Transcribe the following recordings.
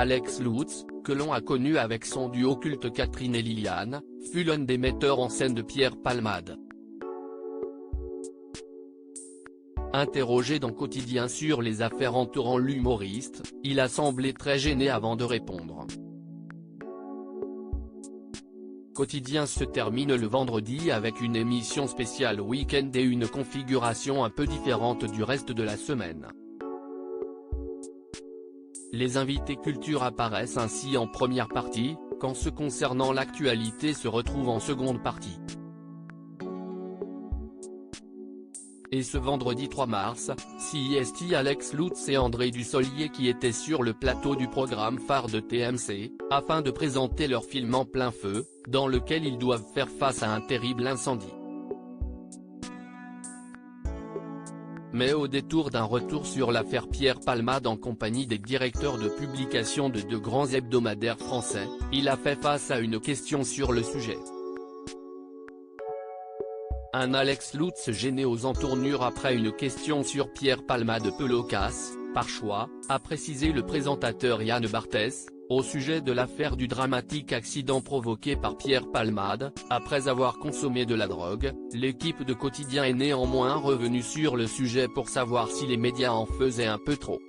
Alex Lutz, que l'on a connu avec son duo culte Catherine et Liliane, fut l'un des metteurs en scène de Pierre Palmade. Interrogé dans Quotidien sur les affaires entourant l'humoriste, il a semblé très gêné avant de répondre. Quotidien se termine le vendredi avec une émission spéciale week-end et une configuration un peu différente du reste de la semaine. Les invités culture apparaissent ainsi en première partie, quand ceux concernant l'actualité se retrouvent en seconde partie. Et ce vendredi 3 mars, CIST Alex Lutz et André Dussolier qui étaient sur le plateau du programme phare de TMC, afin de présenter leur film En plein feu, dans lequel ils doivent faire face à un terrible incendie. Mais au détour d'un retour sur l'affaire Pierre Palmade en compagnie des directeurs de publication de deux grands hebdomadaires français, il a fait face à une question sur le sujet. Un Alex Lutz gêné aux entournures après une question sur Pierre Palmade peu loquace, par choix, a précisé le présentateur Yann Barthès, au sujet de l'affaire du dramatique accident provoqué par Pierre Palmade. Après avoir consommé de la drogue, l'équipe de Quotidien est néanmoins revenue sur le sujet pour savoir si les médias en faisaient un peu trop.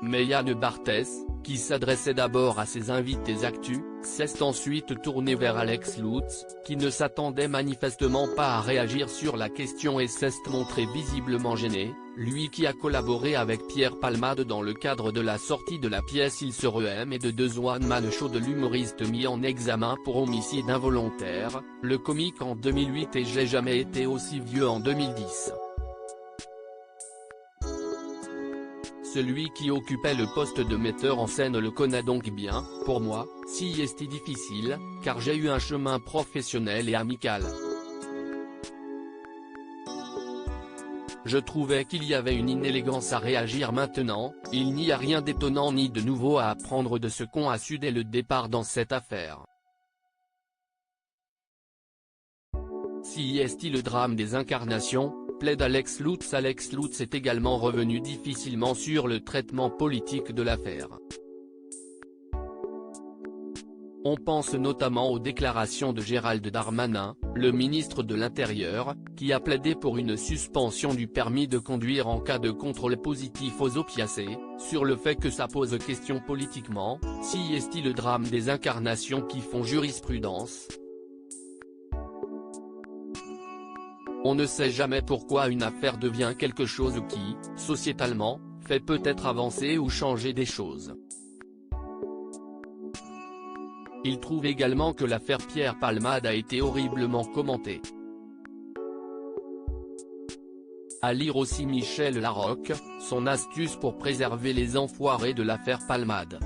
Mais Yann Barthès, qui s'adressait d'abord à ses invités actus, s'est ensuite tourné vers Alex Lutz, qui ne s'attendait manifestement pas à réagir sur la question et s'est montré visiblement gêné, lui qui a collaboré avec Pierre Palmade dans le cadre de la sortie de la pièce Il se re-aime et de The One Man Show de l'humoriste mis en examen pour homicide involontaire, le comique en 2008 et J'ai jamais été aussi vieux en 2010. Celui qui occupait le poste de metteur en scène le connaît donc bien. Pour moi, si est difficile, car j'ai eu un chemin professionnel et amical. Je trouvais qu'il y avait une inélégance à réagir maintenant, il n'y a rien d'étonnant ni de nouveau à apprendre de ce qu'on a su dès le départ dans cette affaire. Si est le drame des incarnations, plaide Alex Lutz. Alex Lutz est également revenu difficilement sur le traitement politique de l'affaire. On pense notamment aux déclarations de Gérald Darmanin, le ministre de l'Intérieur, qui a plaidé pour une suspension du permis de conduire en cas de contrôle positif aux opiacés, sur le fait que ça pose question politiquement. Si est le drame des incarnations qui font jurisprudence. On ne sait jamais pourquoi une affaire devient quelque chose qui, sociétalement, fait peut-être avancer ou changer des choses. Il trouve également que l'affaire Pierre Palmade a été horriblement commentée. À lire aussi Michel Larocque, son astuce pour préserver les enfoirés de l'affaire Palmade.